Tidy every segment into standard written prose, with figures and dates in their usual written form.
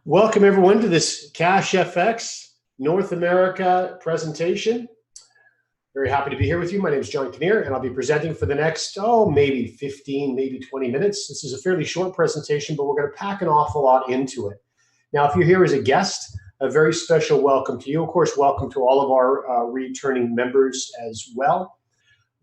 Welcome everyone to this CASHFX North America presentation. Very happy to be here with you. My name is John Kinnear, and I'll be presenting for the next, maybe 15, maybe 20 minutes. This is a fairly short presentation, but we're going to pack an awful lot into it. Now, if you're here as a guest, a very special welcome to you. Of course, welcome to all of our returning members as well.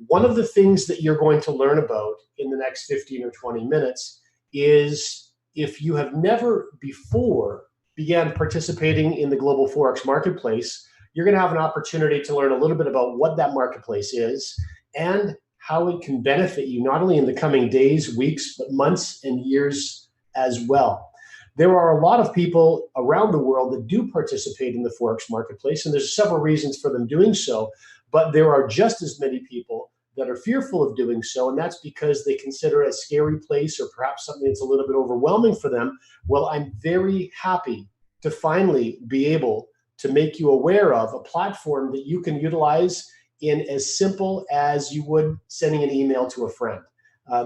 One of the things that you're going to learn about in the next 15 or 20 minutes is if you have never before began participating in the global Forex marketplace, you're going to have an opportunity to learn a little bit about what that marketplace is and how it can benefit you, not only in the coming days, weeks, but months and years as well. There are a lot of people around the world that do participate in the Forex marketplace, and there's several reasons for them doing so, but there are just as many people that are fearful of doing so, and that's because they consider it a scary place or perhaps something that's a little bit overwhelming for them. Well, I'm very happy to finally be able to make you aware of a platform that you can utilize in as simple as you would sending an email to a friend.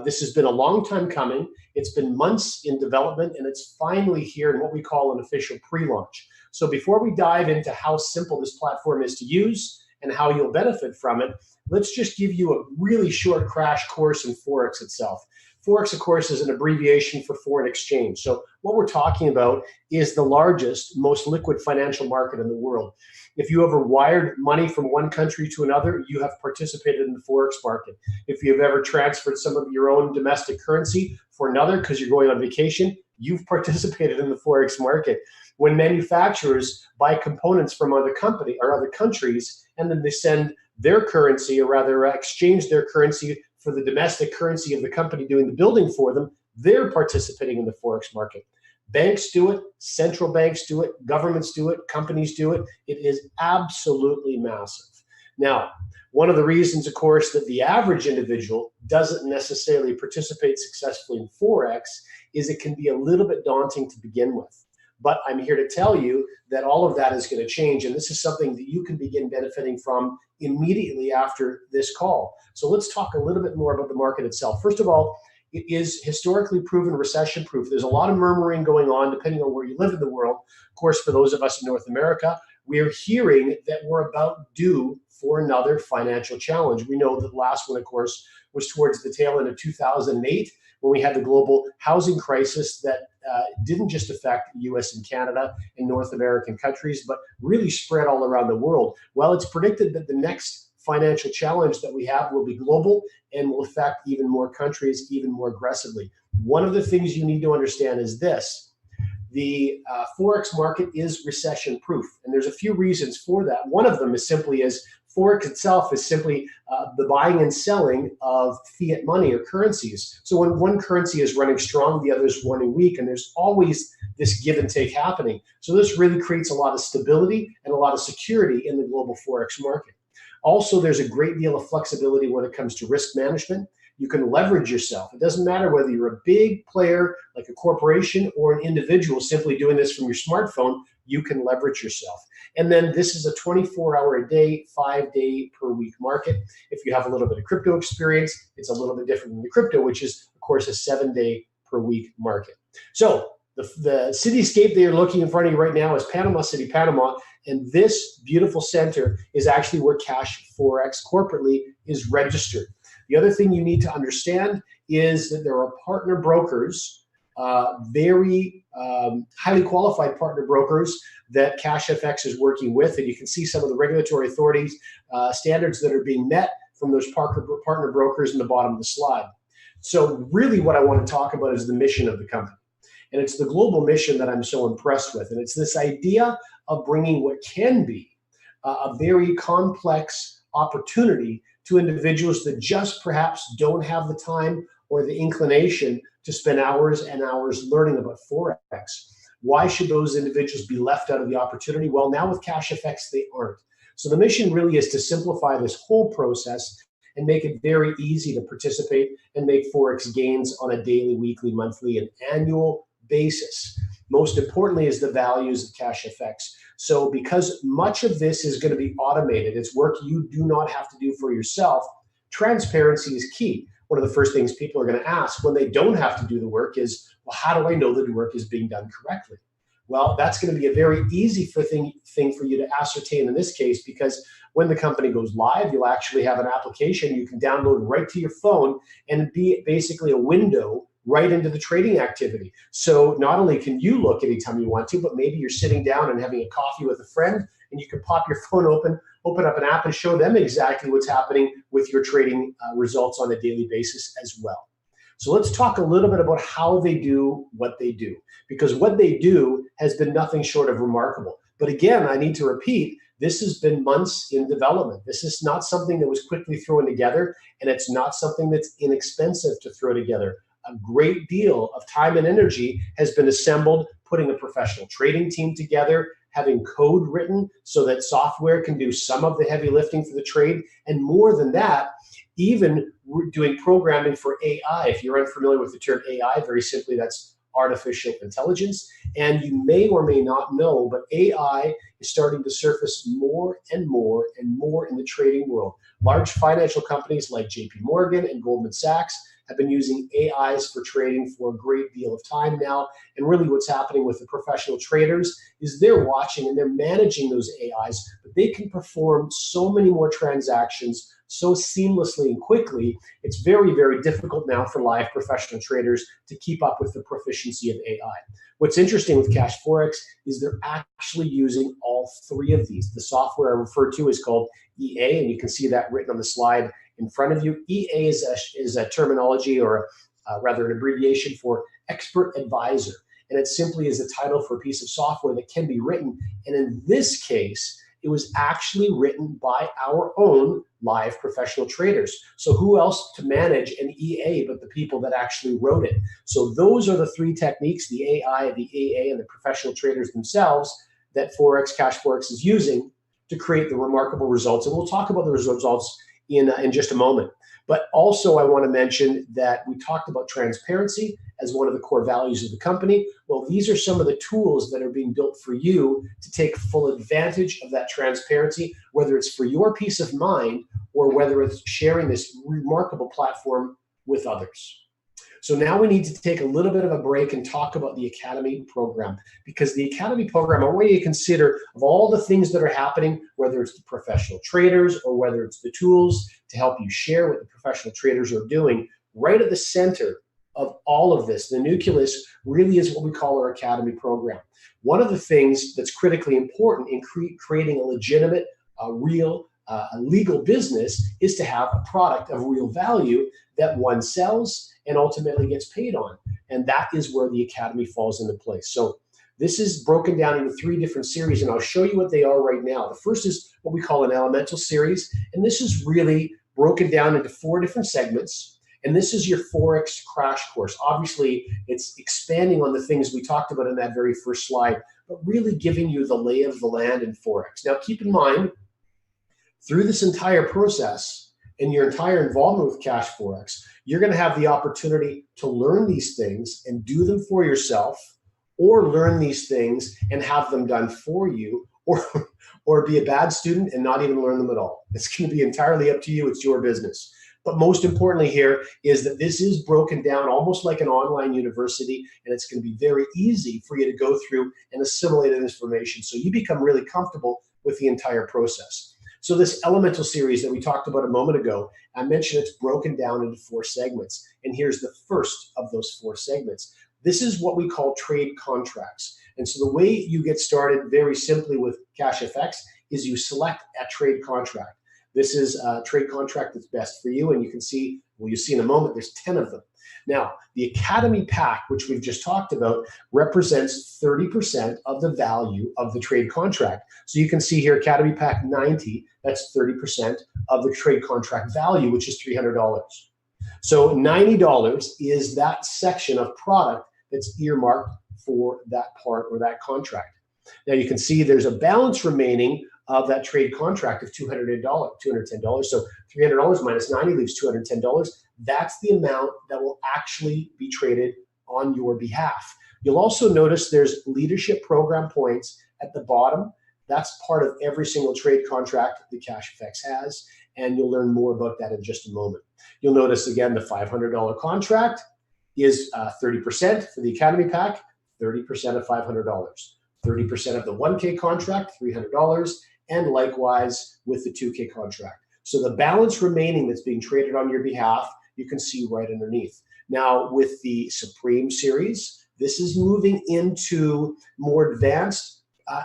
This has been a long time coming. It's been months in development, and it's finally here in what we call an official pre-launch. So before we dive into how simple this platform is to use and how you'll benefit from it, let's just give you a really short crash course in Forex itself. Forex, of course, is an abbreviation for foreign exchange. So what we're talking about is the largest, most liquid financial market in the world. If you ever wired money from one country to another, you have participated in the Forex market. If you've ever transferred some of your own domestic currency for another because you're going on vacation, you've participated in the Forex market. When manufacturers buy components from other countries, and then they send their currency, or rather exchange their currency for the domestic currency of the company doing the building for them, they're participating in the Forex market. Banks do it, central banks do it, governments do it, companies do it. It is absolutely massive. Now, one of the reasons, of course, that the average individual doesn't necessarily participate successfully in Forex is it can be a little bit daunting to begin with. But I'm here to tell you that all of that is going to change, and this is something that you can begin benefiting from immediately after this call. So let's talk a little bit more about the market itself. First of all, it is historically proven recession-proof. There's a lot of murmuring going on depending on where you live in the world. Of course, for those of us in North America, we're hearing that we're about due for another financial challenge. We know that the last one, of course, was towards the tail end of 2008, when we had the global housing crisis that didn't just affect the US and Canada and North American countries, but really spread all around the world. Well, it's predicted that the next financial challenge that we have will be global and will affect even more countries even more aggressively. One of the things you need to understand is this. The Forex market is recession-proof, and there's a few reasons for that. One of them is simply as Forex itself is simply the buying and selling of fiat money or currencies. So when one currency is running strong, the other is running weak, and there's always this give and take happening. So this really creates a lot of stability and a lot of security in the global Forex market. Also, there's a great deal of flexibility when it comes to risk management. You can leverage yourself. It doesn't matter whether you're a big player like a corporation or an individual simply doing this from your smartphone, you can leverage yourself. And then this is a 24-hour-a-day, 5-day-per-week market. If you have a little bit of crypto experience, it's a little bit different than the crypto, which is, of course, a 7-day-per-week market. So the cityscape that you're looking in front of you right now is Panama City, Panama, and this beautiful center is actually where CASHFX corporately is registered. The other thing you need to understand is that there are partner brokers, very highly qualified partner brokers that CASHFX is working with, and you can see some of the regulatory authorities standards that are being met from those partner brokers in the bottom of the slide. So really what I want to talk about is the mission of the company. And it's the global mission that I'm so impressed with. And it's this idea of bringing what can be a very complex opportunity to individuals that just perhaps don't have the time or the inclination to spend hours and hours learning about Forex. Why should those individuals be left out of the opportunity? Well, now with CASHFX, they aren't. So the mission really is to simplify this whole process and make it very easy to participate and make Forex gains on a daily, weekly, monthly, and annual basis. Most importantly is the values of CASHFX. So because much of this is going to be automated, it's work you do not have to do for yourself, transparency is key. One of the first things people are going to ask when they don't have to do the work is, well, how do I know that the work is being done correctly? Well, that's going to be a very easy thing for you to ascertain in this case, because when the company goes live, you'll actually have an application you can download right to your phone and be basically a window right into the trading activity. So not only can you look anytime you want to, but maybe you're sitting down and having a coffee with a friend, and you can pop your phone open up an app and show them exactly what's happening with your trading results on a daily basis as well. So let's talk a little bit about how they do what they do, because what they do has been nothing short of remarkable. But again, I need to repeat, this has been months in development. This is not something that was quickly thrown together, and it's not something that's inexpensive to throw together. A great deal of time and energy has been assembled, putting a professional trading team together, having code written so that software can do some of the heavy lifting for the trade, and more than that, even doing programming for AI. If you're unfamiliar with the term AI, very simply, that's artificial intelligence. And you may or may not know, but AI is starting to surface more and more and more in the trading world. Large financial companies like JP Morgan and Goldman Sachs have been using AIs for trading for a great deal of time now. And really what's happening with the professional traders is they're watching and they're managing those AIs, but they can perform so many more transactions so seamlessly and quickly. It's very, very difficult now for live professional traders to keep up with the proficiency of AI. What's interesting with CASHFX is they're actually using all three of these. The software I referred to is called EA, and you can see that written on the slide in front of you. EA is a terminology, or rather an abbreviation for expert advisor. And it simply is a title for a piece of software that can be written. And in this case, it was actually written by our own live professional traders. So who else to manage an EA but the people that actually wrote it? So those are the three techniques, the AI, the EA, and the professional traders themselves, that CASHFX is using to create the remarkable results. And we'll talk about the results in just a moment. But also I want to mention that we talked about transparency as one of the core values of the company. Well, these are some of the tools that are being built for you to take full advantage of that transparency, whether it's for your peace of mind or whether it's sharing this remarkable platform with others. So now we need to take a little bit of a break and talk about the Academy program, because the Academy program, I want you to consider of all the things that are happening, whether it's the professional traders or whether it's the tools to help you share what the professional traders are doing, right at the center of all of this, the nucleus really is what we call our Academy program. One of the things that's critically important in creating a legitimate, real, a legal business is to have a product of real value that one sells and ultimately gets paid on. And that is where the Academy falls into place. So this is broken down into three different series, and I'll show you what they are right now. The first is what we call an elemental series, and this is really broken down into 4 different segments. And this is your Forex crash course. Obviously, it's expanding on the things we talked about in that very first slide, but really giving you the lay of the land in Forex. Now, keep in mind, through this entire process and your entire involvement with CASHFX, you're going to have the opportunity to learn these things and do them for yourself, or learn these things and have them done for you, or be a bad student and not even learn them at all. It's going to be entirely up to you. It's your business. But most importantly here is that this is broken down almost like an online university, and it's going to be very easy for you to go through and assimilate this information so you become really comfortable with the entire process. So this elemental series that we talked about a moment ago, I mentioned it's broken down into 4 segments. And here's the first of those 4 segments. This is what we call trade contracts. And so the way you get started very simply with CASHFX is you select a trade contract. This is a trade contract that's best for you, and you can see, well, you see in a moment, there's 10 of them. Now, the Academy Pack, which we've just talked about, represents 30% of the value of the trade contract. So you can see here, Academy Pack 90, that's 30% of the trade contract value, which is $300. So $90 is that section of product that's earmarked for that part or that contract. Now you can see there's a balance remaining of that trade contract of $210. So $300 minus 90 leaves $210. That's the amount that will actually be traded on your behalf. You'll also notice there's leadership program points at the bottom. That's part of every single trade contract the CASHFX has, and you'll learn more about that in just a moment. You'll notice again the $500 contract is 30% for the Academy Pack, 30% of $500, 30% of the 1K contract, $300, and likewise with the 2K contract. So the balance remaining that's being traded on your behalf, you can see right underneath. Now with the Supreme series, this is moving into more advanced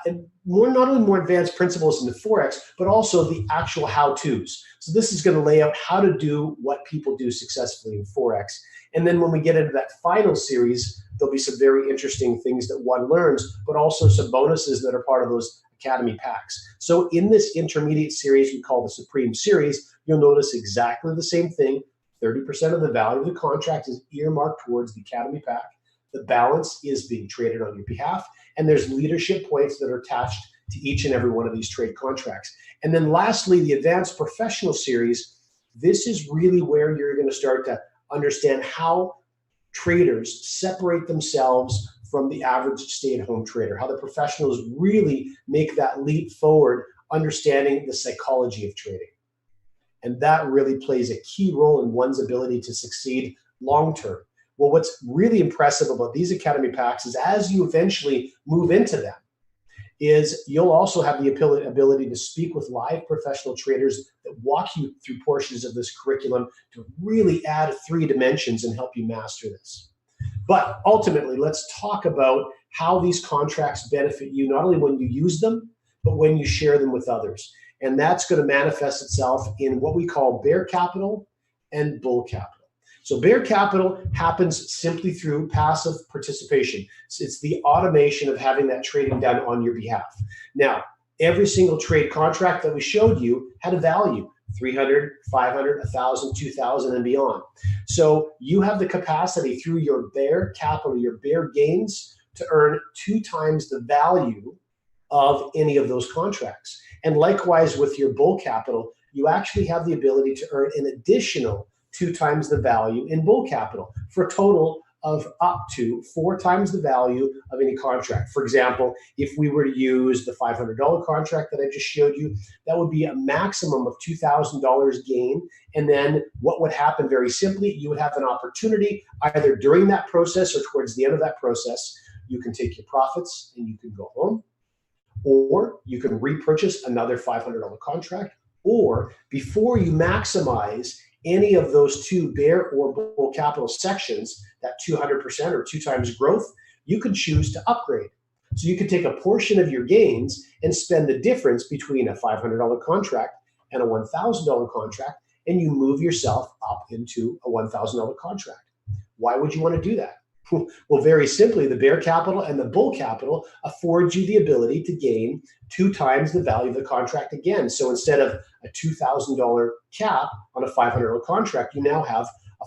and not only more advanced principles in the Forex, but also the actual how-tos. So this is going to lay out how to do what people do successfully in Forex. And then when we get into that final series, there'll be some very interesting things that one learns, but also some bonuses that are part of those Academy packs. So in this intermediate series we call the Supreme series, you'll notice exactly the same thing. 30% of the value of the contract is earmarked towards the Academy pack. The balance is being traded on your behalf, and there's leadership points that are attached to each and every one of these trade contracts. And then lastly, the Advanced Professional Series, this is really where you're going to start to understand how traders separate themselves from the average stay-at-home trader, how the professionals really make that leap forward, understanding the psychology of trading. And that really plays a key role in one's ability to succeed long-term. Well, what's really impressive about these Academy packs is as you eventually move into them, is you'll also have the ability to speak with live professional traders that walk you through portions of this curriculum to really add 3 dimensions and help you master this. But ultimately, let's talk about how these contracts benefit you, not only when you use them, but when you share them with others. And that's going to manifest itself in what we call bear capital and bull capital. So bear capital happens simply through passive participation. It's the automation of having that trading done on your behalf. Now, every single trade contract that we showed you had a value, 300, 500, 1,000, 2,000, and beyond. So you have the capacity through your bear capital, your bear gains, to earn 2 times the value of any of those contracts. And likewise with your bull capital, you actually have the ability to earn an additional 2 times the value in bull capital for a total of up to 4 times the value of any contract. For example, if we were to use the $500 contract that I just showed you, that would be a maximum of $2,000 gain. And then what would happen very simply, you would have an opportunity either during that process or towards the end of that process, you can take your profits and you can go home, or you can repurchase another $500 contract, or before you maximize any of those 2 bear or bull capital sections, that 200% or 2 times growth, you could choose to upgrade. So you could take a portion of your gains and spend the difference between a $500 contract and a $1,000 contract, and you move yourself up into a $1,000 contract. Why would you want to do that? Well, very simply, the bear capital and the bull capital affords you the ability to gain 2 times the value of the contract again. So instead of a $2,000 cap on a $500 contract, you now have a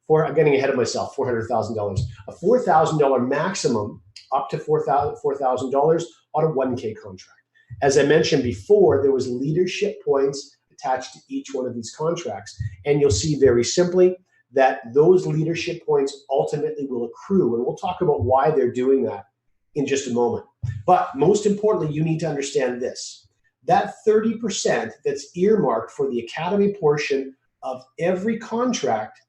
I'm getting ahead of myself, $400,000, a $4,000 maximum up to $4,000 on a 1K contract. As I mentioned before, there was leadership points attached to each one of these contracts. And you'll see very simply that those leadership points ultimately will accrue. And we'll talk about why they're doing that in just a moment. But most importantly, you need to understand this. That 30% that's earmarked for the Academy portion of every contract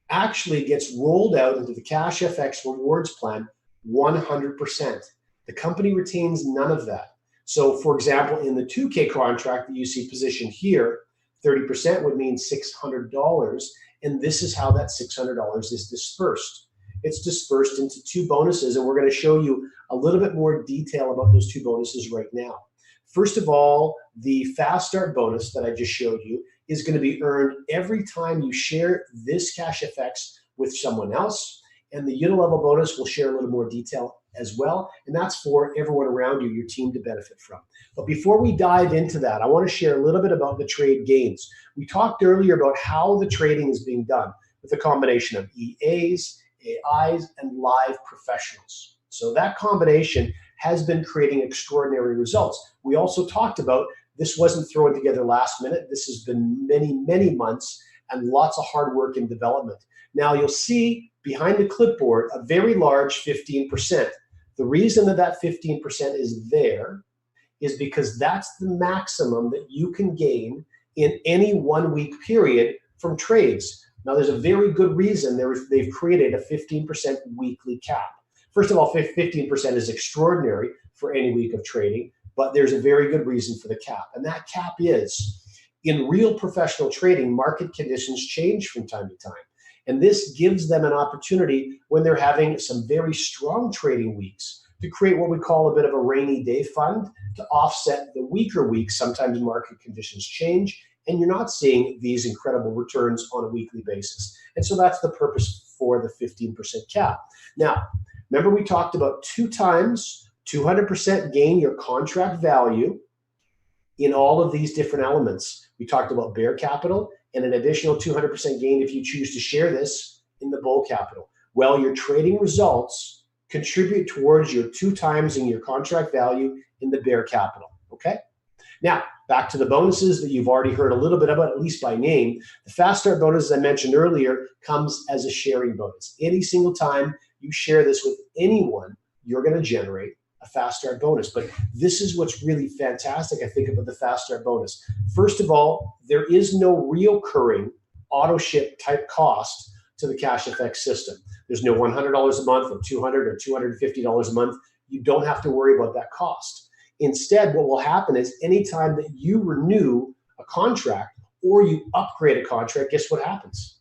actually gets rolled out into the CASHFX rewards plan 100%. The company retains none of that. So for example, in the 2K contract that you see positioned here, 30% would mean $600. And this is how that $600 is dispersed. It's dispersed into 2 bonuses, and we're going to show you a little bit more detail about those 2 bonuses right now. First of all, the Fast Start bonus that I just showed you is going to be earned every time you share this CASHFX with someone else. And the unilevel bonus will share a little more detail as well. And that's for everyone around you, your team, to benefit from. But before we dive into that, I want to share a little bit about the trade gains. We talked earlier about how the trading is being done with a combination of EAs, AIs, and live professionals. So that combination has been creating extraordinary results. We also talked about this wasn't thrown together last minute. This has been many, many months and lots of hard work and development. Now you'll see behind the clipboard a very large 15%. The reason that that 15% is there is because that's the maximum that you can gain in any 1-week period from trades. Now there's a very good reason they've created a 15% weekly cap. First of all, 15% is extraordinary for any week of trading, but there's a very good reason for the cap. And that cap is, in real professional trading, market conditions change from time to time. And this gives them an opportunity when they're having some very strong trading weeks to create what we call a bit of a rainy day fund to offset the weaker weeks. Sometimes market conditions change and you're not seeing these incredible returns on a weekly basis. And so that's the purpose for the 15% cap. Now, remember we talked about 2 times 200% gain your contract value in all of these different elements. We talked about bear capital and an additional 200% gain if you choose to share this in the bull capital. Well, your trading results contribute towards your 2 times in your contract value in the bear capital, okay? Now, back to the bonuses that you've already heard a little bit about, at least by name. The Fast Start bonus, as I mentioned earlier, comes as a sharing bonus. Any single time you share this with anyone, you're going to generate a Fast Start bonus. But this is what's really fantastic, I think, about the Fast Start bonus. First of all, there is no recurring auto ship type cost to the CASHFX system. There's no $100 a month or $200 or $250 a month. You don't have to worry about that cost. Instead, what will happen is anytime that you renew a contract or you upgrade a contract, guess what happens?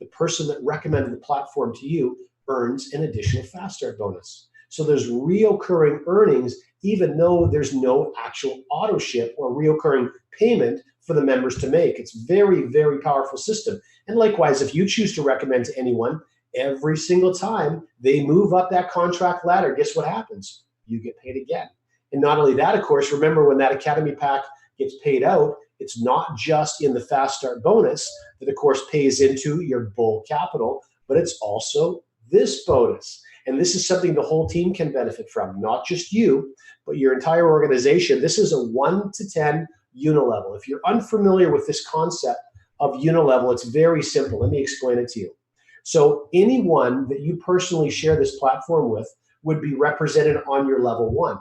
The person that recommended the platform to you earns an additional Fast Start bonus. So there's recurring earnings, even though there's no actual auto ship or recurring payment for the members to make. It's very, very powerful system. And likewise, if you choose to recommend to anyone, every single time they move up that contract ladder, guess what happens? You get paid again. And not only that, of course, remember when that Academy Pack gets paid out, it's not just in the Fast Start bonus that, of course, pays into your bull capital, but it's also this bonus. And this is something the whole team can benefit from, not just you, but your entire organization. This is a 1 to 10 unilevel. If you're unfamiliar with this concept of unilevel, it's very simple. Let me explain it to you. So anyone that you personally share this platform with would be represented on your level 1.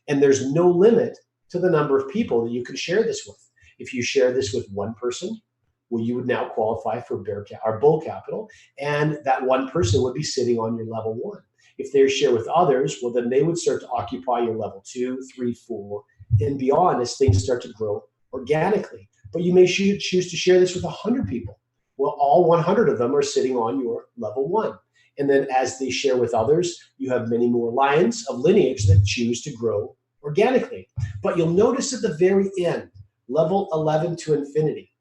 And there's no limit to the number of people that you can share this with. If you share this with one person, well, you would now qualify for bull capital, and that one person would be sitting on your level 1. If they share with others, well, then they would start to occupy your level 2, 3, 4, and beyond as things start to grow organically. But you may choose to share this with 100 people. Well, all 100 of them are sitting on your level 1. And then as they share with others, you have many more lines of lineage that choose to grow organically. But you'll notice at the very end, level 11 to infinity.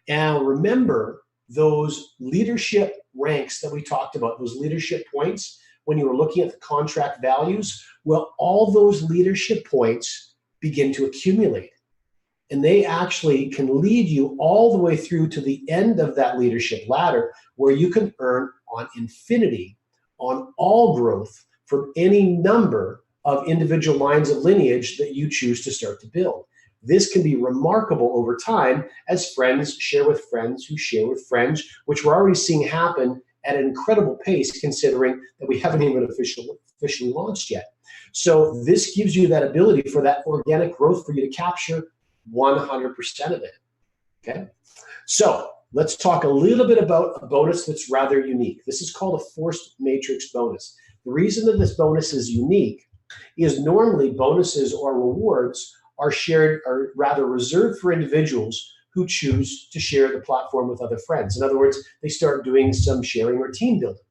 And remember those leadership ranks that we talked about, those leadership points, when you were looking at the contract values, well, all those leadership points begin to accumulate. And they actually can lead you all the way through to the end of that leadership ladder where you can earn on infinity, on all growth from any number of individual lines of lineage that you choose to start to build. This can be remarkable over time as friends share with friends who share with friends, which we're already seeing happen at an incredible pace considering that we haven't even officially launched yet. So this gives you that ability for that organic growth for you to capture 100% of it, okay? So let's talk a little bit about a bonus that's rather unique. This is called a forced matrix bonus. The reason that this bonus is unique is normally bonuses or rewards are shared, or rather reserved for individuals who choose to share the platform with other friends. In other words, they start doing some sharing or team building.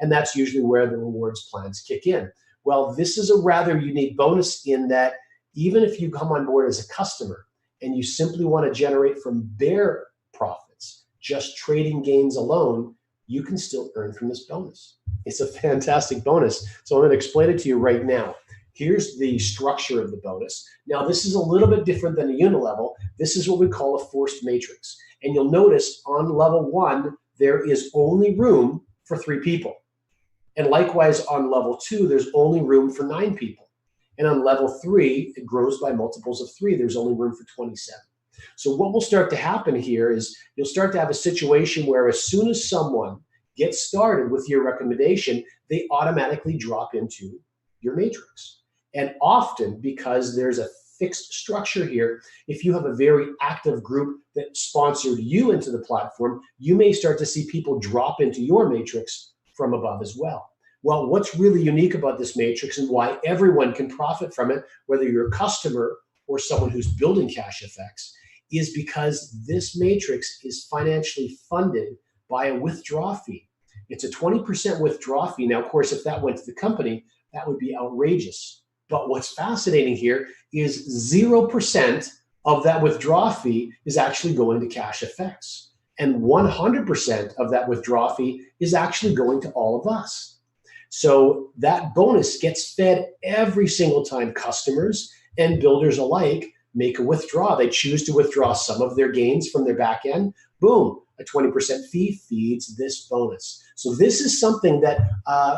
And that's usually where the rewards plans kick in. Well, this is a rather unique bonus in that even if you come on board as a customer and you simply want to generate from bear profits, just trading gains alone, you can still earn from this bonus. It's a fantastic bonus. So I'm going to explain it to you right now. Here's the structure of the bonus. Now, this is a little bit different than a unilevel. This is what we call a forced matrix. And you'll notice on level 1, there is only room for 3 people. And likewise, on level 2, there's only room for 9 people. And on level 3, it grows by multiples of 3. There's only room for 27. So what will start to happen here is you'll start to have a situation where as soon as someone gets started with your recommendation, they automatically drop into your matrix. And often, because there's a fixed structure here, if you have a very active group that sponsored you into the platform, you may start to see people drop into your matrix from above as well. Well, what's really unique about this matrix and why everyone can profit from it, whether you're a customer or someone who's building CASHFX, is because this matrix is financially funded by a withdrawal fee. It's a 20% withdrawal fee. Now, of course, if that went to the company, that would be outrageous. But what's fascinating here is 0% of that withdrawal fee is actually going to CASHFX. And 100% of that withdrawal fee is actually going to all of us. So that bonus gets fed every single time customers and builders alike make a withdrawal. They choose to withdraw some of their gains from their back end. Boom, a 20% fee feeds this bonus. So this is something that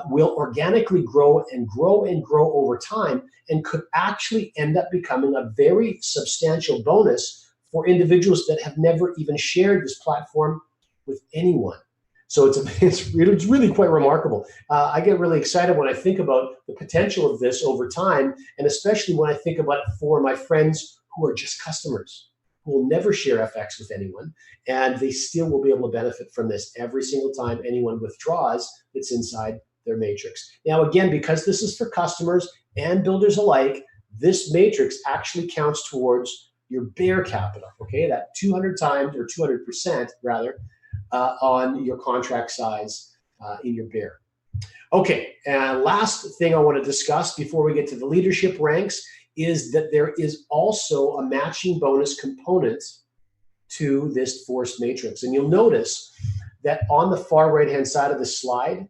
will organically grow and grow and grow over time and could actually end up becoming a very substantial bonus for individuals that have never even shared this platform with anyone. So it's really quite remarkable. I get really excited when I think about the potential of this over time, and especially when I think about it for my friends who are just customers, who will never share FX with anyone, and they still will be able to benefit from this every single time anyone withdraws that's inside their matrix. Now, again, because this is for customers and builders alike, this matrix actually counts towards your bear capital, okay? That 200 times, or 200% rather, on your contract size in your bear. Okay, and last thing I want to discuss before we get to the leadership ranks is that there is also a matching bonus component to this force matrix. And you'll notice that on the far right-hand side of the slide,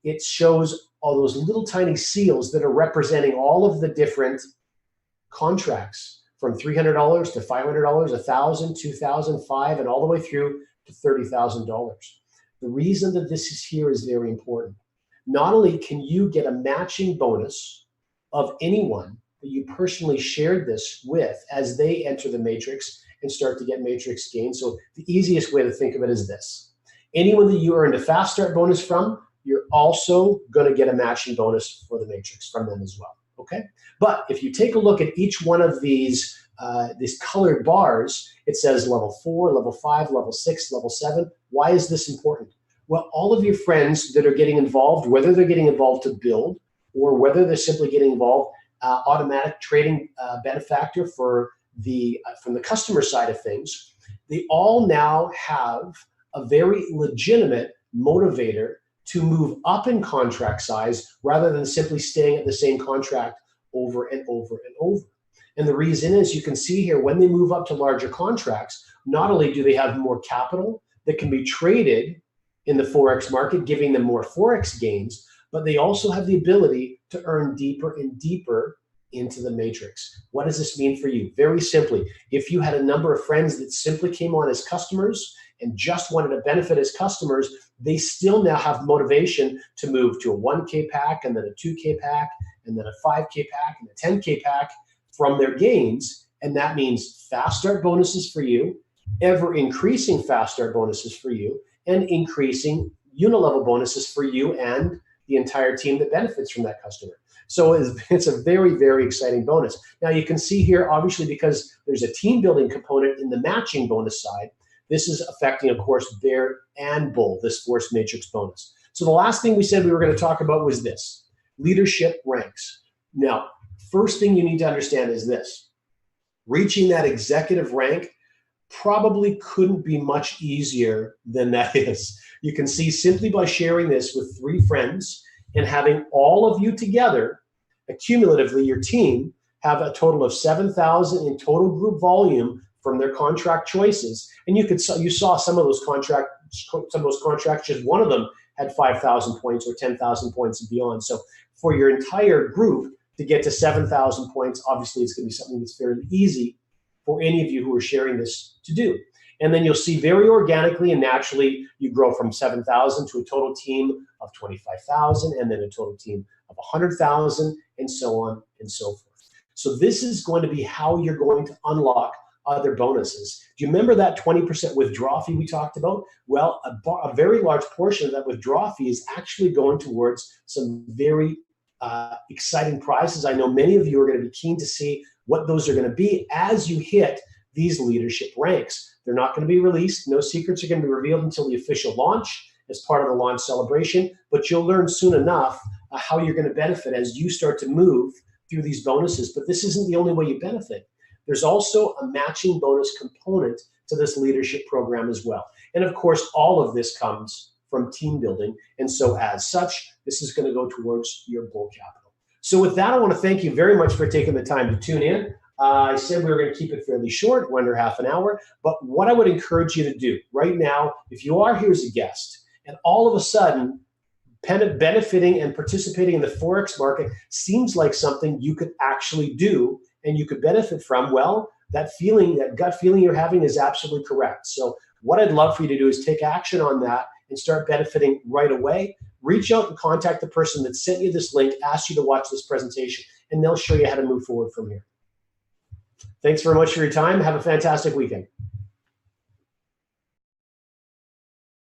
it shows all those little tiny seals that are representing all of the different contracts from $300 to $500, $1,000, $2,000, $5,000, and all the way through to $30,000. The reason that this is here is very important. Not only can you get a matching bonus of anyone that you personally shared this with as they enter the matrix and start to get matrix gains. So the easiest way to think of it is this. Anyone that you earned a fast start bonus from, you're also going to get a matching bonus for the matrix from them as well. Okay? But if you take a look at each one of these colored bars, it says level 4, level 5, level 6, level 7. Why is this important? Well, all of your friends that are getting involved, whether they're getting involved to build or whether they're simply getting involved, automatic trading benefactor for from the customer side of things, they all now have a very legitimate motivator to move up in contract size rather than simply staying at the same contract over and over and over. And the reason is, you can see here, when they move up to larger contracts, not only do they have more capital that can be traded in the Forex market, giving them more Forex gains, but they also have the ability to earn deeper and deeper into the matrix. What does this mean for you? Very simply, if you had a number of friends that simply came on as customers and just wanted to benefit as customers, they still now have motivation to move to a 1K pack and then a 2K pack and then a 5K pack and a 10K pack from their gains. And that means fast start bonuses for you, ever increasing fast start bonuses for you, and increasing unilevel bonuses for you and the entire team that benefits from that customer. So it's a very, very exciting bonus. Now you can see here, obviously, because there's a team building component in the matching bonus side, this is affecting, of course, bear and bull, this force matrix bonus. So the last thing we said we were going to talk about was this, leadership ranks. Now, first thing you need to understand is this. Reaching that executive rank probably couldn't be much easier than that is. You can see simply by sharing this with 3 friends and having all of you together, accumulatively, your team, have a total of 7,000 in total group volume from their contract choices. And you saw some of those contracts, just one of them had 5,000 points or 10,000 points and beyond. So for your entire group to get to 7,000 points, obviously it's going to be something that's fairly easy for any of you who are sharing this to do. And then you'll see very organically and naturally, you grow from 7,000 to a total team of 25,000, and then a total team of 100,000, and so on and so forth. So this is going to be how you're going to unlock other bonuses. Do you remember that 20% withdrawal fee we talked about? Well, a very large portion of that withdrawal fee is actually going towards some very exciting prizes. I know many of you are going to be keen to see what those are going to be as you hit these leadership ranks. They're not going to be released. No secrets are going to be revealed until the official launch as part of the launch celebration, but you'll learn soon enough how you're going to benefit as you start to move through these bonuses. But this isn't the only way you benefit. There's also a matching bonus component to this leadership program as well. And of course, all of this comes from team building. And so as such, this is going to go towards your bull capital. So with that, I want to thank you very much for taking the time to tune in. I said we were going to keep it fairly short, under half an hour. But what I would encourage you to do right now, if you are here as a guest, and all of a sudden benefiting and participating in the Forex market seems like something you could actually do and you could benefit from, well, that feeling, that gut feeling you're having is absolutely correct. So what I'd love for you to do is take action on that and start benefiting right away. Reach out and contact the person that sent you this link, asked you to watch this presentation, and they'll show you how to move forward from here. Thanks very much for your time. Have a fantastic weekend.